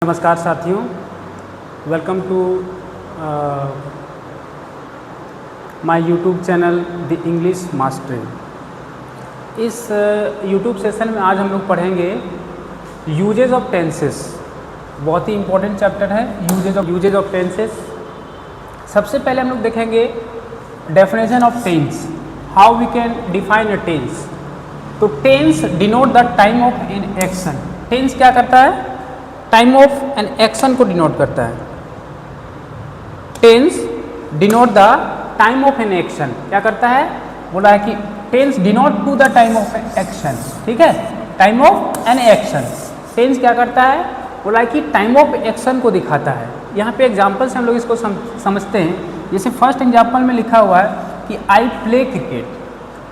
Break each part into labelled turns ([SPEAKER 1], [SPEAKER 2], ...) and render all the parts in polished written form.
[SPEAKER 1] नमस्कार साथियों, welcome to my YouTube channel the English mastery. इस यूट्यूब सेशन में आज हम लोग पढ़ेंगे यूजेज ऑफ टेंसेस। बहुत ही इम्पोर्टेंट चैप्टर है यूजेज ऑफ टेंसेस। सबसे पहले हम लोग देखेंगे definition of tense, how we can define a tense. तो tense denote the time of an action. Tense क्या करता है? टाइम ऑफ एन एक्शन को डिनोट करता है। Tense denote the time of an action क्या करता है? बोला है कि tense denote to the time of action. ठीक है, time of an action. Tense क्या करता है? बोला है कि टाइम ऑफ एक्शन को दिखाता है। यहाँ पे एग्जाम्पल से हम लोग इसको समझते हैं। जैसे फर्स्ट एग्जाम्पल में लिखा हुआ है कि आई प्ले क्रिकेट,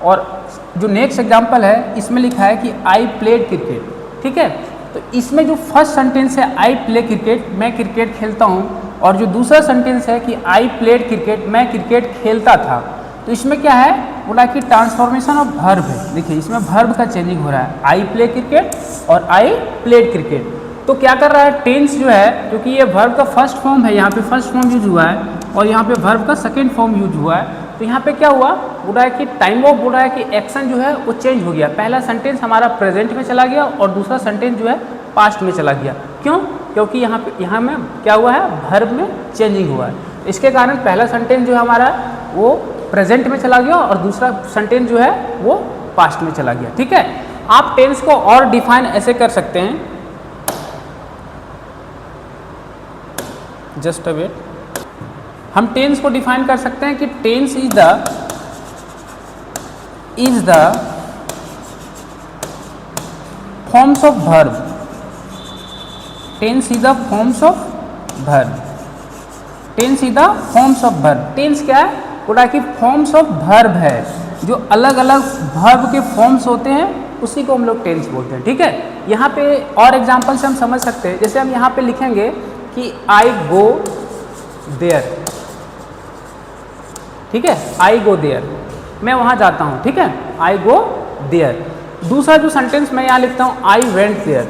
[SPEAKER 1] और जो नेक्स्ट एग्जाम्पल है इसमें लिखा है कि आई प्लेड क्रिकेट। ठीक है, तो इसमें जो फर्स्ट सेंटेंस है आई प्ले क्रिकेट, मैं क्रिकेट खेलता हूँ, और जो दूसरा सेंटेंस है कि आई प्लेड क्रिकेट, मैं क्रिकेट खेलता था, तो इसमें क्या है? बोला कि ट्रांसफॉर्मेशन ऑफ वर्ब है। देखिए इसमें वर्ब का चेंजिंग हो रहा है, आई प्ले क्रिकेट और आई प्लेड क्रिकेट। तो क्या कर रहा है? टेंस जो है, क्योंकि ये वर्ब का फर्स्ट फॉर्म है, यहाँ पे फर्स्ट फॉर्म यूज हुआ है और यहाँ पे वर्ब का सेकेंड फॉर्म यूज हुआ है। तो यहाँ पे क्या हुआ? बोल रहा है कि टाइम ऑफ, बोल रहा है कि एक्शन जो है वो चेंज हो गया। पहला सेंटेंस हमारा प्रेजेंट में चला गया और दूसरा सेंटेंस जो है पास्ट में चला गया। क्यों? क्योंकि यहाँ में क्या हुआ है? वर्ब में चेंजिंग हुआ है। इसके कारण पहला सेंटेंस जो है हमारा वो प्रेजेंट में चला गया और दूसरा सेंटेंस जो है वो पास्ट में चला गया। ठीक है, आप टेंस को और डिफाइन ऐसे कर सकते हैं, जस्ट अ वेट। हम टेंस को डिफाइन कर सकते हैं कि tense is the forms of verb. Tense is the forms of verb. Tense is the forms of verb. Tense क्या है? बोला कि फॉर्म्स ऑफ वर्ब है, जो अलग अलग वर्ब के फॉर्म्स होते हैं उसी को हम लोग टेंस बोलते हैं। ठीक है, यहाँ पे और एग्जांपल से हम समझ सकते हैं। जैसे हम यहाँ पे लिखेंगे कि आई गो देयर। ठीक है, आई गो देयर, मैं वहाँ जाता हूँ। ठीक है, आई गो देयर। दूसरा जो सेंटेंस मैं यहाँ लिखता हूँ, I went there.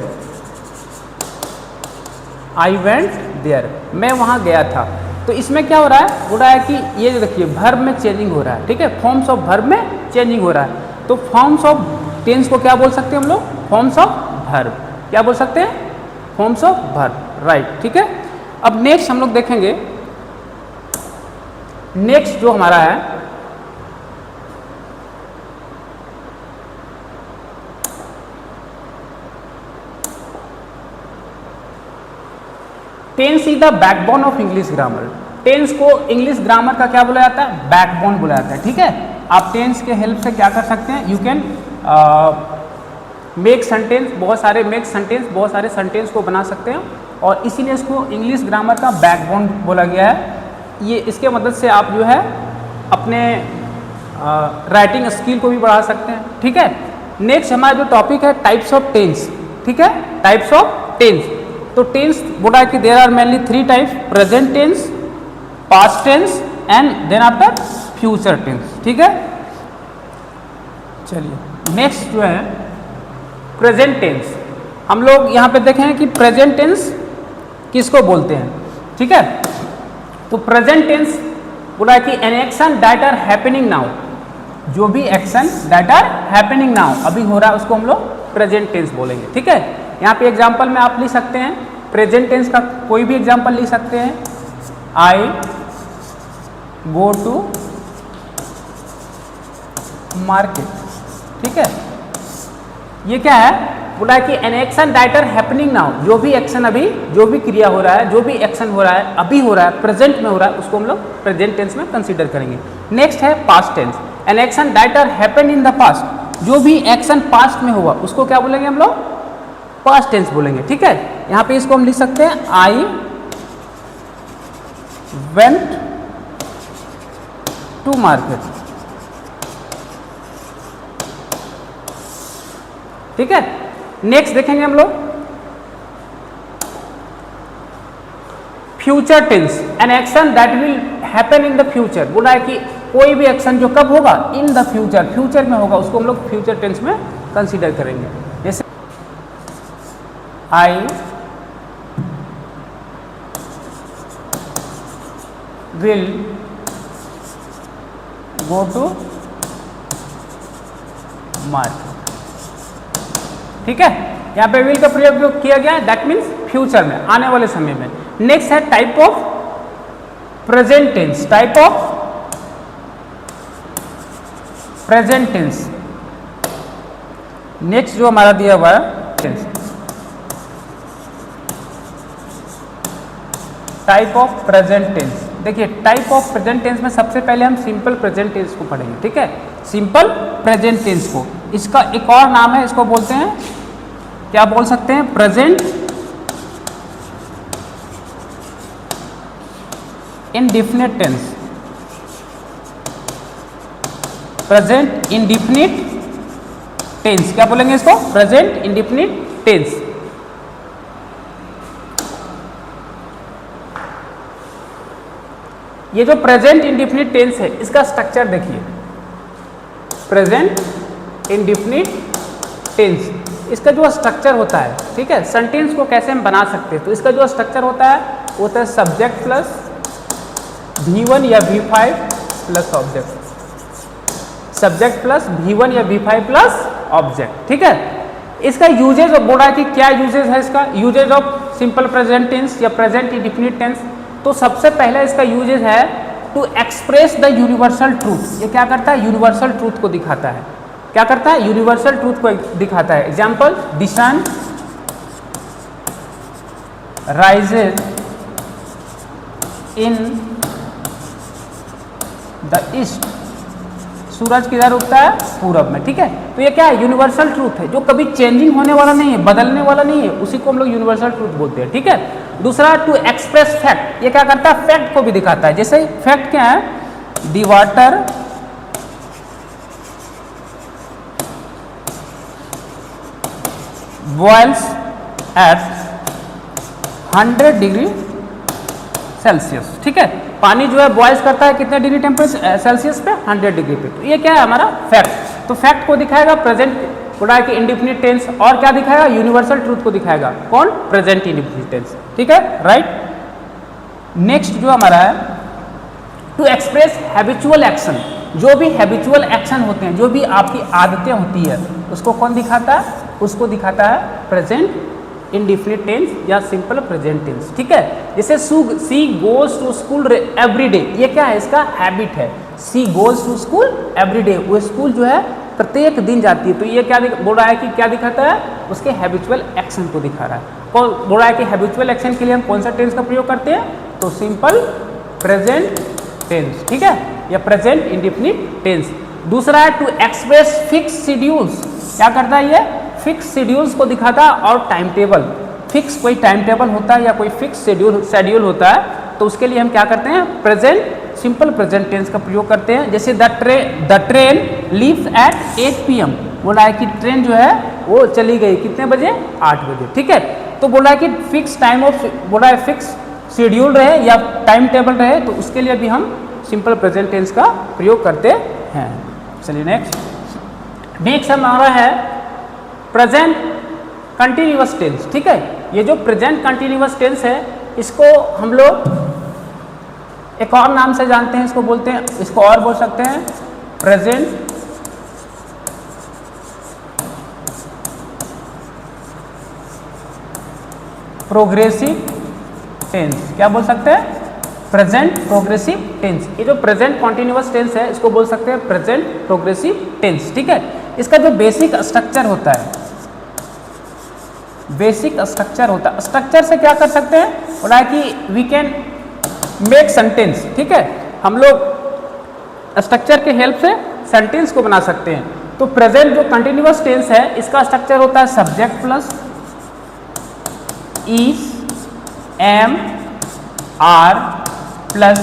[SPEAKER 1] I went there, मैं वहाँ गया था। तो इसमें क्या हो रहा है? हो रहा है कि ये देखिए वर्ब में चेंजिंग हो रहा है। ठीक है, फॉर्म्स ऑफ वर्ब में चेंजिंग हो रहा है। तो फॉर्म्स ऑफ टेंस को क्या बोल सकते हैं हम लोग? Forms of verb. क्या बोल सकते हैं? Forms of verb, right. ठीक है, अब नेक्स्ट हम लोग देखेंगे। नेक्स्ट जो हमारा है tense is the backbone of English grammar. Tense को इंग्लिश ग्रामर का क्या बोला जाता है? बैकबोन बोला जाता है। ठीक है, आप टेंस के हेल्प से क्या कर सकते हैं? यू कैन मेक सेंटेंस, बहुत सारे सेंटेंस को बना सकते हैं, और इसीलिए इसको इंग्लिश ग्रामर का बैकबोन बोला गया है। ये इसके मदद से आप जो है अपने राइटिंग स्किल को भी बढ़ा सकते हैं। ठीक है, नेक्स्ट हमारा जो टॉपिक है टाइप्स ऑफ टेंस। ठीक है, टाइप्स ऑफ टेंस। तो टेंस बोला है कि there are mainly 3 types, present tense, past tense and then after future tense. ठीक है, चलिए नेक्स्ट जो है प्रेजेंट टेंस। हम लोग यहाँ पे देखें कि प्रेजेंट टेंस किसको बोलते हैं। ठीक है, तो प्रेजेंट टेंस बोला है कि an action that are happening now. जो भी action that are happening now, अभी हो रहा है, उसको हम लोग प्रेजेंट टेंस बोलेंगे। ठीक है, यहाँ पे एग्जाम्पल में आप लिख सकते हैं प्रेजेंट टेंस का कोई भी एग्जाम्पल लिख सकते हैं। I go to market. ठीक है, ये क्या है? बोला है कि an action that are happening now. जो भी एक्शन अभी, जो भी क्रिया हो रहा है, जो भी एक्शन हो रहा है, अभी हो रहा है, प्रेजेंट में हो रहा है, उसको हम लोग प्रेजेंट टेंस में कंसीडर करेंगे। नेक्स्ट है past tense. An action that are happen in the past. जो भी एक्शन पास्ट में हुआ उसको क्या बोलेंगे हम लोग? पास्ट टेंस बोलेंगे। ठीक है, यहाँ पे इसको हम लिख सकते हैं आई वेंट टू मार्केट। ठीक है, नेक्स्ट देखेंगे हम लोग future tense. An action that will happen in the future. बोला है कि कोई भी एक्शन जो कब होगा? इन द फ्यूचर, फ्यूचर में होगा, उसको हम लोग फ्यूचर टेंस में कंसीडर करेंगे। जैसे आई will go to market। ठीक है, यहाँ पे will का प्रयोग किया गया है, दैट मीन्स फ्यूचर में, आने वाले समय में। नेक्स्ट है type of present tense, type of present tense. Next जो हमारा दिया हुआ है tense, type of present tense. देखिए टाइप ऑफ प्रेजेंट टेंस में सबसे पहले हम सिंपल प्रेजेंट टेंस को पढ़ेंगे। ठीक है, सिंपल प्रेजेंट टेंस को, इसका एक और नाम है, इसको बोलते हैं, क्या बोल सकते हैं, present indefinite tense. Present indefinite tense, क्या बोलेंगे इसको, प्रेजेंट इंडेफिनिट टेंस। ये जो प्रेजेंट इंडेफिनिट टेंस है, इसका स्ट्रक्चर देखिए, प्रेजेंट इंडेफिनिट टेंस, इसका जो स्ट्रक्चर होता है, ठीक है, सेंटेंस को कैसे हम बना सकते हैं, तो इसका जो स्ट्रक्चर होता है वो होता है सब्जेक्ट प्लस V1 या V5 plus object, subject plus V1 या V5 प्लस ऑब्जेक्ट। ठीक है, इसका यूजेज बोल रहा है कि क्या यूजेज है इसका, usages of simple present tense या प्रेजेंट इंडेफिनिट टेंस। तो सबसे पहला इसका यूजेज है to express the universal truth. ये क्या करता है, यूनिवर्सल ट्रूथ को दिखाता है। क्या करता है, यूनिवर्सल ट्रूथ को दिखाता है। Example, the sun rises in the east, सूरज किधर उगता है, पूरब में। ठीक है, तो ये क्या है, यूनिवर्सल ट्रूथ है, जो कभी चेंजिंग होने वाला नहीं है, बदलने वाला नहीं है, उसी को हम लोग यूनिवर्सल ट्रूथ बोलते हैं। ठीक है, दूसरा टू एक्सप्रेस फैक्ट, ये क्या करता है, फैक्ट को भी दिखाता है। जैसे फैक्ट क्या है, the water boils at 100 degree Celsius. ठीक है, पानी जो है बॉइल्स करता है कितने डिग्री टेम्परेचर सेल्सियस पे, 100 डिग्री पे। तो ये क्या है हमारा फैक्ट। तो फैक्ट को दिखाएगा प्रेजेंट बोला है कि इंडेफिनिट टेंस, और क्या दिखाएगा, यूनिवर्सल ट्रूथ को दिखाएगा। कौन, प्रेजेंट इंडेफिनिट टेंस। ठीक है, राइट। नेक्स्ट जो हमारा है टू एक्सप्रेस हैबिचुअल एक्शन, जो भी हैबिचुअल एक्शन होते हैं, जो भी आपकी आदतें होती है, उसको कौन दिखाता है, उसको दिखाता है प्रेजेंट इंडेफिनिट टेंस या सिंपल प्रेजेंट टेंस। ठीक है, जैसे she goes to school every day, ये क्या है, इसका हैबिट है। She goes to school every day, वो स्कूल जो है प्रत्येक दिन जाती है। तो ये क्या बोल रहा है कि क्या दिखाता है, उसके हैबिचुअल एक्शन को दिखा रहा है। कौन बोल रहा है कि हैबिचुअल एक्शन के लिए हम कौन सा टेंस का प्रयोग करते हैं, तो सिंपल प्रेजेंट टेंस। ठीक है, या प्रेजेंट इंडेफिनिट टेंस। दूसरा है टू एक्सप्रेस फिक्स शेड्यूल्स, क्या करता है, ये फिक्स शेड्यूल्स को दिखाता है। और टाइम टेबल, फिक्स कोई टाइम टेबल होता है या कोई फिक्स शेड्यूल होता है, तो उसके लिए हम क्या करते हैं, प्रेजेंट सिंपल प्रेजेंट टेंस का प्रयोग करते हैं। जैसे the train leaves eight 8 PM, बोला है कि ट्रेन जो है वो चली गई कितने बजे, 8 बजे। ठीक है, तो बोला है कि फिक्स टाइम ऑफ, बोला है फिक्स शेड्यूल रहे या टाइम टेबल रहे, तो उसके लिए भी हम सिंपल प्रेजेंट टेंस का प्रयोग करते हैं। चलिए नेक्स्ट हमारा है प्रेजेंट कंटिन्यूअस टेंस। ठीक है, ये जो प्रेजेंट कंटिन्यूअस टेंस है, इसको हम लोग एक और नाम से जानते हैं, इसको बोलते हैं, इसको और बोल सकते हैं प्रेजेंट प्रोग्रेसिव टेंस। क्या बोल सकते हैं, प्रेजेंट प्रोग्रेसिव टेंस। ये जो प्रेजेंट कॉन्टिन्यूअस टेंस है, इसको बोल सकते हैं प्रेजेंट प्रोग्रेसिव टेंस। ठीक है, इसका जो बेसिक स्ट्रक्चर होता है, बेसिक स्ट्रक्चर होता है, स्ट्रक्चर से क्या कर सकते हैं, बोला है कि वी कैन मेक सेंटेंस। ठीक है, हम लोग स्ट्रक्चर के हेल्प से सेंटेंस को बना सकते हैं। तो प्रेजेंट जो कंटिन्यूअस टेंस है, इसका स्ट्रक्चर होता है subject plus is, am, are plus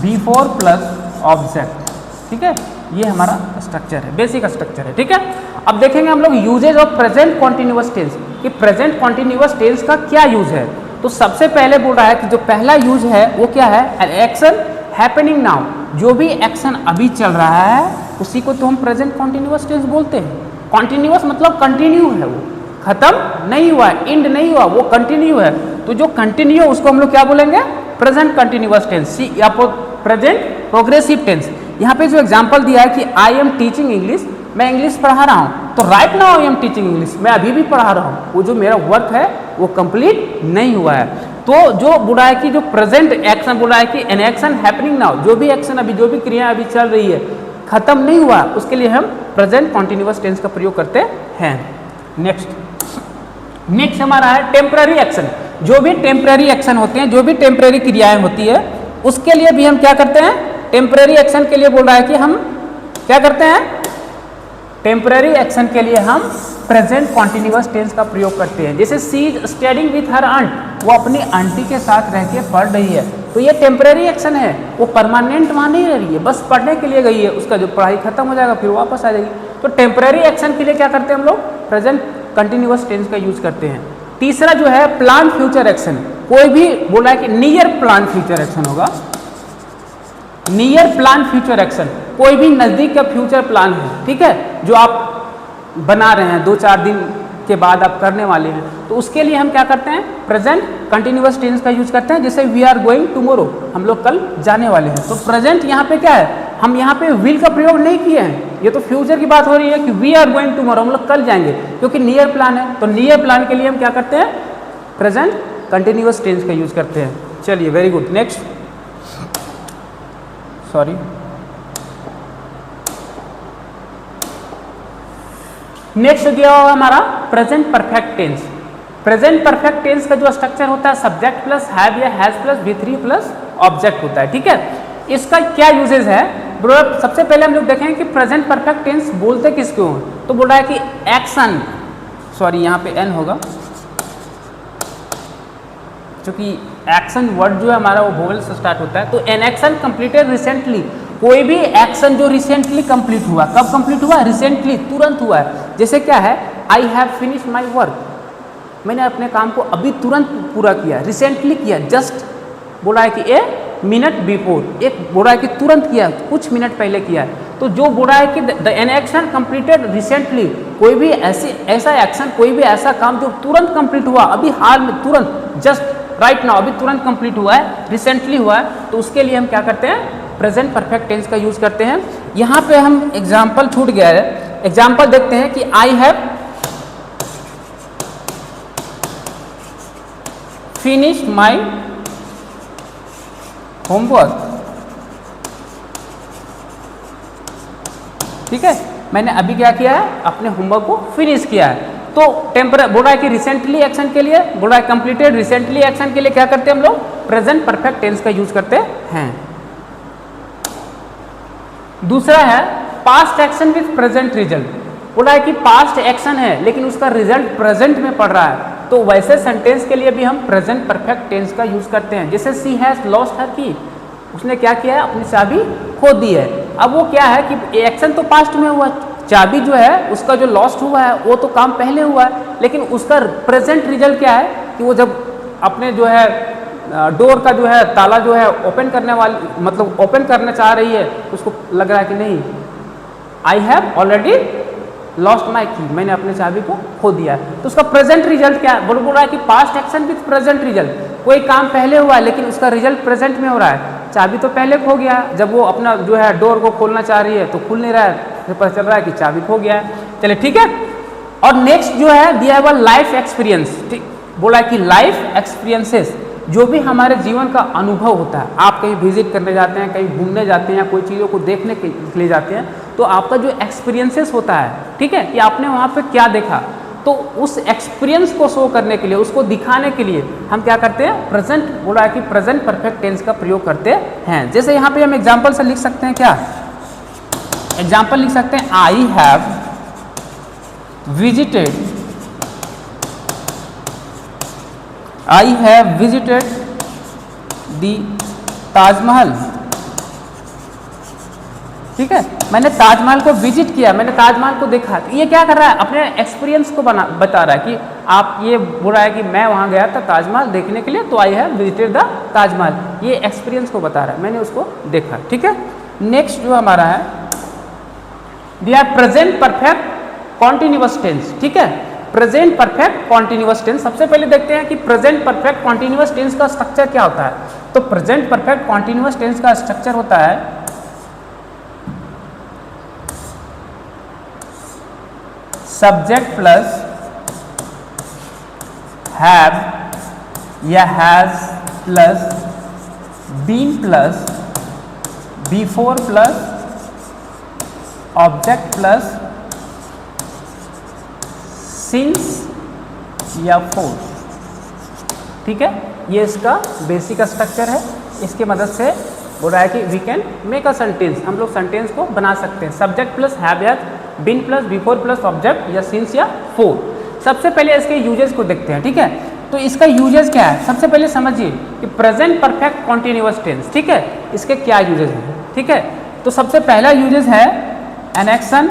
[SPEAKER 1] V4 plus object. ठीक है, ये हमारा स्ट्रक्चर है, बेसिक स्ट्रक्चर है। ठीक है, अब देखेंगे हम लोग usages of present continuous tense, कि प्रेजेंट कॉन्टिन्यूअस टेंस का क्या यूज है। तो सबसे पहले बोल रहा है कि जो पहला यूज है वो क्या है, एन एक्शन हैपनिंग नाउ, जो भी एक्शन अभी चल रहा है उसी को तो हम प्रेजेंट कॉन्टिन्यूअस टेंस बोलते हैं। कॉन्टिन्यूअस मतलब कंटिन्यू है, वो खत्म नहीं हुआ है, एंड नहीं हुआ, वो कंटिन्यू है। तो जो कंटिन्यू उसको हम लोग क्या बोलेंगे, प्रेजेंट कंटिन्यूअस टेंस, सी या प्रेजेंट प्रोग्रेसिव टेंस। यहाँ पे जो एग्जांपल दिया है कि आई एम टीचिंग इंग्लिश, मैं इंग्लिश पढ़ा रहा हूँ, तो right now I am teaching English, मैं अभी भी पढ़ा रहा हूँ, वो जो मेरा वर्क है वो कंप्लीट नहीं हुआ है। तो जो बोला है कि जो प्रेजेंट एक्शन बोला है कि एन एक्शन हैपनिंग नाउ, जो भी एक्शन अभी, जो भी क्रिया अभी चल रही है, खत्म नहीं हुआ, उसके लिए हम प्रेजेंट कॉन्टिन्यूअस टेंस का प्रयोग करते हैं। नेक्स्ट हमारा है टेम्पररी एक्शन। जो भी टेम्पररी एक्शन होते हैं, जो भी टेम्पररी क्रियाएं होती है, उसके लिए भी हम क्या करते हैं, टेम्पररी एक्शन के लिए बोल रहा है कि हम क्या करते हैं, टेम्पररी एक्शन के लिए हम प्रेजेंट कॉन्टिन्यूअस टेंस का प्रयोग करते हैं। जैसे she is studying with her aunt, वो अपनी आंटी के साथ रह के पढ़ रही है, तो ये टेम्पररी एक्शन है, वो परमानेंट वहाँ नहीं रह रही है, बस पढ़ने के लिए गई है, उसका जो पढ़ाई खत्म हो जाएगा फिर वापस आ जाएगी। तो टेम्पररी एक्शन के लिए क्या करते हैं हम लोग, प्रेजेंट कंटिन्यूअस टेंस का यूज करते हैं। तीसरा जो है प्लान फ्यूचर एक्शन, कोई भी बोला है कि नियर प्लान फ्यूचर एक्शन होगा, नियर प्लान फ्यूचर एक्शन, कोई भी नजदीक का फ्यूचर प्लान है, ठीक है, जो आप बना रहे हैं, 2-4 दिन के बाद आप करने वाले हैं, तो उसके लिए हम क्या करते हैं, प्रेजेंट कंटिन्यूअस टेंस का यूज करते हैं। जैसे वी आर गोइंग टुमारो, हम लोग कल जाने वाले हैं, तो प्रेजेंट यहाँ पे क्या है, हम यहाँ पे विल का प्रयोग नहीं किए हैं, ये तो फ्यूचर की बात हो रही है कि वी आर गोइंग टुमारो, हम लोग कल जाएंगे, क्योंकि नियर प्लान है, तो नियर प्लान के लिए हम क्या करते हैं, प्रेजेंट कंटिन्यूअस टेंस का यूज करते हैं। चलिए very good, next, sorry, next गया होगा हमारा present perfect tense. Present perfect tense का जो स्ट्रक्चर होता है सब्जेक्ट प्लस हैव या has plus V3 plus object होता है, ठीक है। इसका क्या यूजेज है, सबसे पहले हम लोग देखें कि प्रेजेंट परफेक्ट टेंस बोलते किसको हैं, तो बोल रहा है कि एक्शन, सॉरी यहाँ पे एन होगा, क्योंकि एक्शन वर्ड जो है हमारा वो वोवेल से स्टार्ट होता है, तो एन एक्शन कंप्लीटेड रिसेंटली, कोई भी एक्शन जो रिसेंटली कंप्लीट हुआ, कब कंप्लीट हुआ, रिसेंटली, तुरंत हुआ है। जैसे क्या है, I have finish my work, मैंने अपने काम को अभी तुरंत पूरा किया, रिसेंटली किया, जस्ट बोला है कि ए मिनट बिफोर, एक बोला है कि तुरंत किया, कुछ मिनट पहले किया। तो जो बोला है कि the an action completed recently, कोई भी ऐसा एक्शन, कोई भी ऐसा काम जो तुरंत कंप्लीट हुआ, अभी हाल में तुरंत, जस्ट राइट नाउ, अभी तुरंत कंप्लीट हुआ है, रिसेंटली हुआ है, तो उसके लिए हम क्या करते हैं, प्रेजेंट परफेक्ट टेंस का यूज करते हैं। यहाँ पे हम एग्जाम्पल छूट गया है, एग्जाम्पल देखते हैं कि I have finish my homework, ठीक है, मैंने अभी क्या किया है, अपने होमवर्क को फिनिश किया है। तो टेम्पररी बोला है कि रिसेंटली एक्शन के लिए, बोला है कंप्लीटेड रिसेंटली एक्शन के लिए क्या करते हैं हम लोग, प्रेजेंट परफेक्ट टेंस का यूज करते हैं। दूसरा है past action with present result, बोला है कि पास्ट एक्शन है लेकिन उसका रिजल्ट प्रेजेंट में पड़ रहा है, तो वैसे सेंटेंस के लिए भी हम प्रेजेंट परफेक्ट टेंस का यूज करते हैं। जैसे सी हैज लॉस्ट हर की, उसने क्या किया है, अपनी चाबी खो दी है। अब वो क्या है कि एक्शन तो पास्ट में हुआ, चाबी जो है उसका जो लॉस्ट हुआ है वो तो काम पहले हुआ है, लेकिन उसका प्रेजेंट रिजल्ट क्या है कि वो जब अपने जो है डोर का जो है ताला जो है ओपन करने वाली, मतलब ओपन करना चाह रही है, उसको लग रहा है कि नहीं, I have already lost my की, मैंने अपने चाबी को खो दिया है। तो उसका प्रेजेंट रिजल्ट क्या है, बोल रहा है कि past action with present result, कोई काम पहले हुआ है लेकिन उसका रिजल्ट प्रेजेंट में हो रहा है। चाबी तो पहले खो गया, जब वो अपना जो है डोर को खोलना चाह रही है तो खुल नहीं रहा है, फिर पता चल रहा है कि चाबी खो गया है। चलिए ठीक है। और नेक्स्ट जो है दिया हुआ लाइफ एक्सपीरियंस, ठीक, बोला है कि लाइफ एक्सपीरियंसेस, जो भी हमारे जीवन का अनुभव होता है, आप कहीं विजिट करने जाते हैं, कहीं घूमने जाते हैं, कोई चीज़ों को देखने के लिए जाते हैं, तो आपका जो एक्सपीरियंसेस होता है, ठीक है, कि आपने वहाँ पे क्या देखा, तो उस एक्सपीरियंस को शो करने के लिए, उसको दिखाने के लिए हम क्या करते हैं, प्रेजेंट, बोला है कि प्रेजेंट परफेक्ट टेंस का प्रयोग करते हैं। जैसे यहाँ पे हम एग्जाम्पल से लिख सकते हैं, क्या एग्जाम्पल लिख सकते हैं, आई हैव विजिटेड दी ताजमहल, ठीक है, मैंने ताजमहल को विजिट किया, मैंने ताजमहल को देखा। तो ये क्या कर रहा है, अपने एक्सपीरियंस को बता रहा है कि आप, ये बोल रहा है कि मैं वहाँ गया था ताजमहल देखने के लिए, तो I have visited the Taj Mahal, ये एक्सपीरियंस को बता रहा है, मैंने उसको देखा। ठीक है। नेक्स्ट जो हमारा है दिया प्रेजेंट परफेक्ट कॉन्टिन्यूअस टेंस। ठीक है, प्रेजेंट परफेक्ट कॉन्टिन्यूअस टेंस। सबसे पहले देखते हैं कि प्रेजेंट परफेक्ट कॉन्टिन्यूअस टेंस का स्ट्रक्चर क्या होता है। तो प्रेजेंट परफेक्ट कॉन्टिन्यूअस टेंस का स्ट्रक्चर होता है सब्जेक्ट प्लस हैव या has plus been plus before plus object plus since या फोर। ठीक है, ये इसका बेसिक स्ट्रक्चर है। इसकी मदद से बोल रहा है कि we can make a sentence, हम लोग सेंटेंस को बना सकते हैं। सब्जेक्ट प्लस हैव या been plus before plus object या सिंस या फोर। सबसे पहले इसके यूजेस को देखते हैं। ठीक है, तो इसका यूजेस क्या है, सबसे पहले समझिए कि प्रेजेंट परफेक्ट कॉन्टिन्यूअस टेंस। ठीक है, इसके क्या यूजेस हैं। ठीक है, तो सबसे पहला यूजेस है an action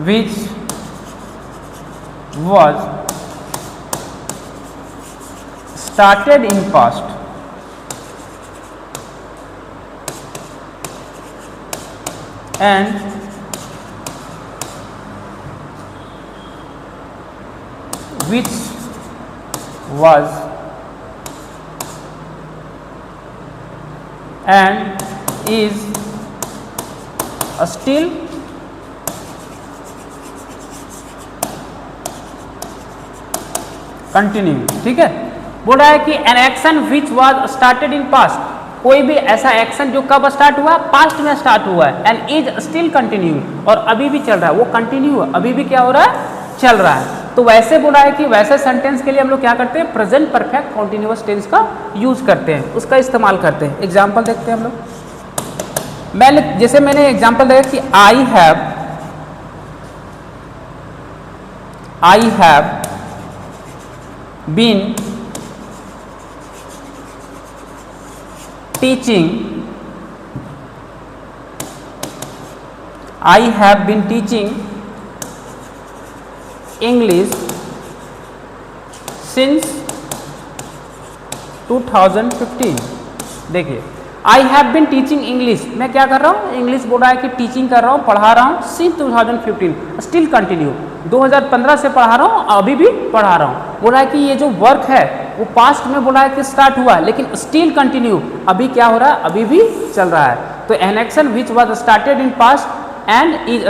[SPEAKER 1] which was started in past and which was and is still continue. ठीक है, बोल रहा है कि an action which was started in past, कोई भी ऐसा एक्शन जो कब स्टार्ट हुआ, पास्ट में स्टार्ट हुआ है, एंड इज स्टिल कंटिन्यू, और अभी भी चल रहा है, वो कंटिन्यू है, अभी भी क्या हो रहा है, चल रहा है। तो वैसे बोला है कि वैसे सेंटेंस के लिए हम लोग क्या करते हैं, प्रेजेंट परफेक्ट कॉन्टिन्यूअस टेंस का यूज करते हैं, उसका इस्तेमाल करते हैं। एग्जाम्पल देखते हैं हम लोग। जैसे मैंने एग्जाम्पल देखा कि I have been teaching English since 2015। देखिए, I have been teaching English, मैं क्या कर रहा हूँ, इंग्लिश बोल रहा है कि टीचिंग कर रहा हूँ, पढ़ा रहा हूँ, सिंस 2015, स्टिल कंटिन्यू, 2015 से पढ़ा रहा हूँ, अभी भी पढ़ा रहा हूँ। बोला है कि ये जो वर्क है वो पास्ट में बोला है कि स्टार्ट हुआ, लेकिन स्टिल कंटिन्यू, अभी क्या हो रहा है, अभी भी चल रहा है। तो an action which was started in past and is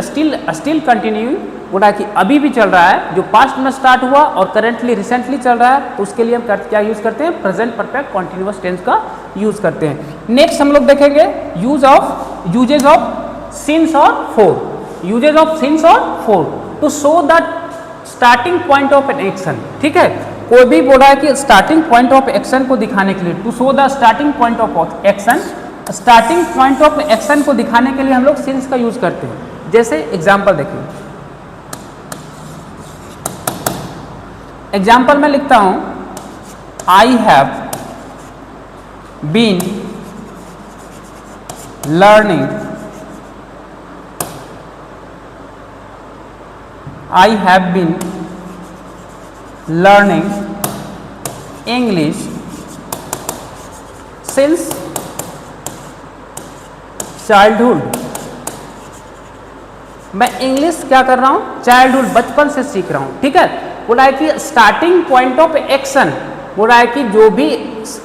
[SPEAKER 1] still continue, बोला है कि अभी भी चल रहा है, जो पास्ट में स्टार्ट हुआ और करेंटली रिसेंटली चल रहा है, तो उसके लिए हम क्या यूज करते हैं, प्रेजेंट परफेक्ट कॉन्टिन्यूअस टेंस का यूज करते हैं। नेक्स्ट हम लोग देखेंगे यूजेज ऑफ सिंस और फोर। यूजेज ऑफ सिंस और for to show the starting point of an action. ठीक है, कोई भी बोला है कि स्टार्टिंग पॉइंट ऑफ एक्शन को दिखाने के लिए, to show the starting point of action, starting point of action को दिखाने के लिए हम लोग सिंस का यूज करते हैं। जैसे एग्जाम्पल देखिए, एग्जाम्पल में लिखता हूं I have been learning, I have been learning English since childhood। मैं इंग्लिश क्या कर रहा हूँ, चाइल्डहुड, बचपन से सीख रहा हूँ। ठीक है, बोला है कि स्टार्टिंग पॉइंट ऑफ एक्शन, बोला है कि जो भी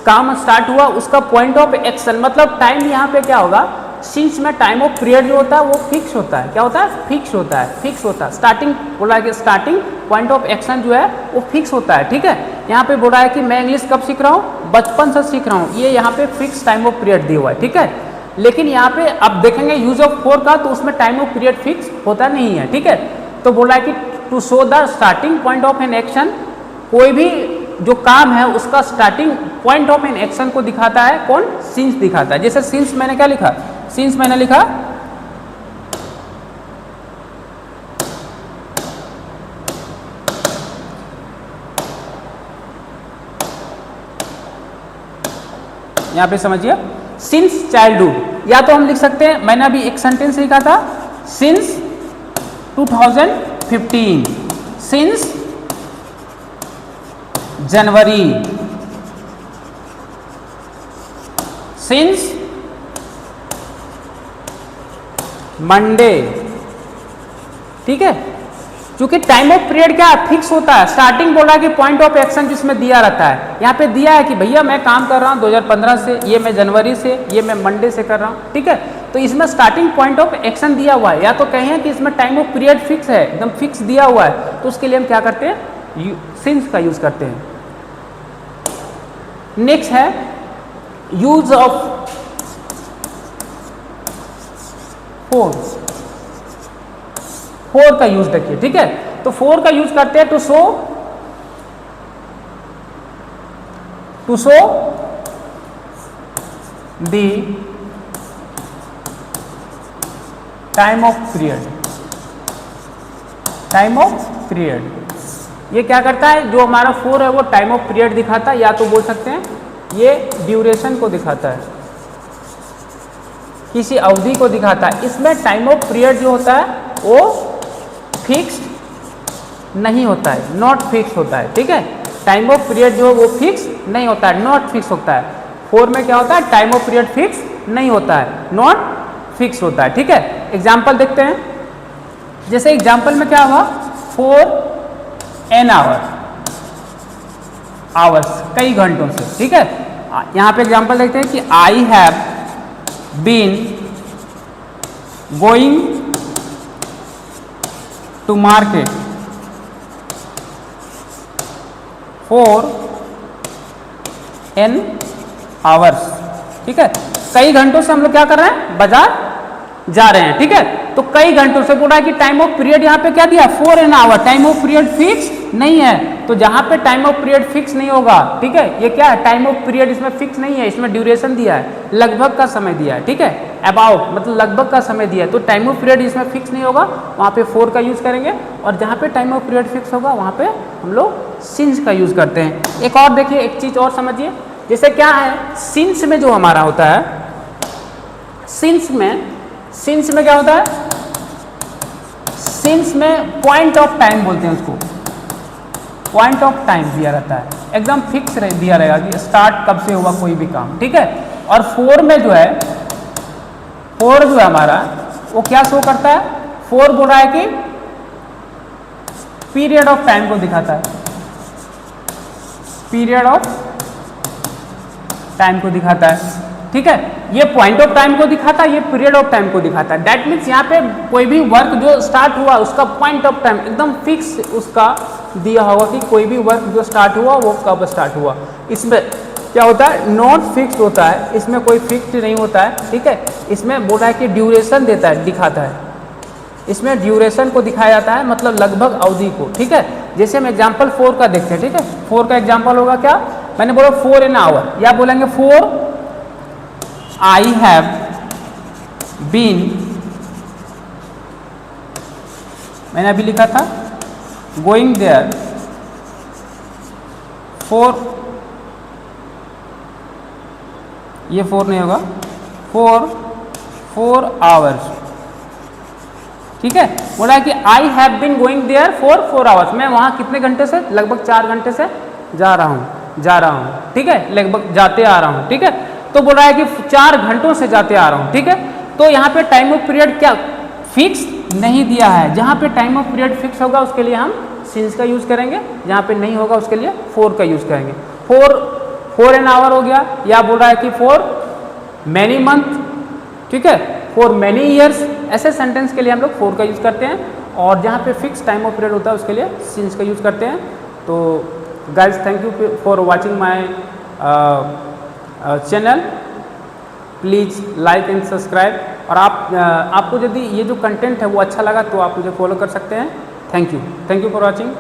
[SPEAKER 1] काम स्टार्ट हुआ उसका पॉइंट ऑफ एक्शन, मतलब टाइम यहाँ पे क्या होगा, सिंस में टाइम ऑफ पीरियड जो होता है वो फिक्स होता है। क्या होता है, फिक्स होता है, फिक्स होता है। स्टार्टिंग बोला है कि स्टार्टिंग पॉइंट ऑफ एक्शन जो है वो फिक्स होता है। ठीक है, यहाँ पे बोला है कि मैं इंग्लिश कब सीख रहा हूँ, बचपन से सीख रहा हूँ, ये यहाँ पे फिक्स टाइम ऑफ पीरियड दिया हुआ है। ठीक है, लेकिन यहाँ पे अब देखेंगे यूज ऑफ फोर का, तो उसमें टाइम ऑफ पीरियड फिक्स होता नहीं है। ठीक है, तो बोला है कि to show the starting point of an action, कोई भी जो काम है उसका starting point of an action को दिखाता है कौन, सिंस दिखाता है। जैसे सिंस मैंने क्या लिखा, सिंस मैंने लिखा यहां पे समझिए, सिंस चाइल्डहुड, या तो हम लिख सकते हैं, मैंने अभी एक सेंटेंस लिखा था since 2015, since January, since Monday. ठीक है, क्योंकि टाइम ऑफ पीरियड क्या फिक्स होता है। स्टार्टिंग बोला कि पॉइंट ऑफ एक्शन जिसमें दिया रहता है, यहाँ पे दिया है कि भैया मैं काम कर रहा हूँ 2015 से, ये मैं जनवरी से, ये मैं मंडे से कर रहा हूँ, ठीक है। तो इसमें स्टार्टिंग पॉइंट ऑफ एक्शन दिया हुआ है, या तो कहें कि इसमें टाइम ऑफ पीरियड फिक्स है, एकदम फिक्स दिया हुआ है, तो उसके लिए हम क्या करते हैं, सिंस का यूज करते हैं। नेक्स्ट है यूज ऑफ फोर का यूज देखिए, ठीक है। तो फोर का यूज करते हैं to show the time of period. ये क्या करता है, जो हमारा फोर है वो टाइम ऑफ पीरियड दिखाता है, या तो बोल सकते हैं ये ड्यूरेशन को दिखाता है, किसी अवधि को दिखाता है। इसमें टाइम ऑफ पीरियड जो होता है वो फिक्स्ड नहीं होता है, नॉट फिक्स होता है, ठीक है। टाइम ऑफ पीरियड जो है वो फिक्स नहीं होता है, नॉट फिक्स होता है। फोर में क्या होता है, टाइम ऑफ पीरियड फिक्स नहीं होता है, नॉट फिक्स होता है, ठीक है। एग्जाम्पल देखते हैं, जैसे एग्जाम्पल में क्या हुआ, 4 n आवर्स, कई घंटों से, ठीक है। यहाँ पे एग्जाम्पल देखते हैं कि I have been going to market for n hours, ठीक है। कई घंटों से हम लोग क्या कर रहे हैं, बाजार जा रहे हैं, ठीक है। तो कई घंटों से बोला है कि टाइम ऑफ पीरियड यहाँ पे क्या दिया, 4 n hour. Time of period fix नहीं है, तो जहां पे टाइम ऑफ पीरियड फिक्स नहीं होगा, ठीक है, ये क्या है, टाइम ऑफ पीरियड इसमें फिक्स नहीं है, इसमें ड्यूरेशन दिया है, लगभग का समय दिया है, ठीक है। अबाउट मतलब लगभग का समय दिया है, तो टाइम ऑफ पीरियड इसमें फिक्स नहीं होगा, वहाँ पे 4 का यूज करेंगे। और जहाँ पे टाइम ऑफ पीरियड फिक्स होगा वहाँ पे हम लोग सिंस का यूज करते हैं। एक और देखिए, एक चीज और समझिए, जैसे क्या है, सिंस में जो हमारा होता है, सिंस में क्या होता है, सिंस में पॉइंट ऑफ टाइम बोलते हैं उसको, पॉइंट ऑफ टाइम दिया रहता है, एकदम फिक्स दिया रहेगा कि स्टार्ट कब से हुआ कोई भी काम, ठीक है। और 4 में जो है, 4 जो है हमारा वो क्या शो करता है, 4 बोल रहा है कि पीरियड ऑफ टाइम को दिखाता है, पीरियड ऑफ टाइम को दिखाता है, ठीक है। ये पॉइंट ऑफ टाइम को दिखाता है, ये पीरियड ऑफ टाइम को दिखाता है। दैट मीन्स यहाँ पे कोई भी वर्क जो स्टार्ट हुआ उसका पॉइंट ऑफ टाइम एकदम फिक्स उसका दिया होगा कि कोई भी वर्क जो स्टार्ट हुआ वो कब स्टार्ट हुआ। इसमें क्या होता है, नॉट फिक्स्ड होता है, इसमें कोई फिक्स्ड नहीं होता है, ठीक है। इसमें बोल रहा है कि ड्यूरेशन देता है, दिखाता है, इसमें ड्यूरेशन को दिखाया जाता है, मतलब लगभग अवधि को, ठीक है। जैसे हम एग्जाम्पल 4 का देखते हैं, ठीक है। 4 का एग्जाम्पल होगा क्या, मैंने बोला 4 n आवर, या बोलेंगे 4 I have been, मैंने अभी लिखा था going there for, ये 4 नहीं होगा, for 4 hours, ठीक है। बोला है कि I have been going there for 4 hours, मैं वहाँ कितने घंटे से, लगभग 4 घंटे से जा रहा हूँ, ठीक है, लगभग जाते आ रहा हूँ, ठीक है। तो बोल रहा है कि 4 घंटों से जाते आ रहा हूँ, ठीक है। तो यहाँ पे टाइम ऑफ पीरियड क्या फिक्स नहीं दिया है, जहाँ पे टाइम ऑफ पीरियड फिक्स होगा उसके लिए हम सिंस का यूज करेंगे, जहाँ पे नहीं होगा उसके लिए 4 का यूज करेंगे। 4 n आवर हो गया, या बोल रहा है कि 4 मैनी मंथ, ठीक है, 4 मैनी ईयर्स, ऐसे सेंटेंस के लिए हम लोग 4 का यूज करते हैं। और जहाँ पे फिक्स टाइम ऑफ पीरियड होता है उसके लिए सिंस का यूज करते हैं। तो guys, thank you for watching my channel, please like and subscribe. और आपको यदि ये जो कंटेंट है वो अच्छा लगा तो आप मुझे फॉलो कर सकते हैं। Thank you for watching.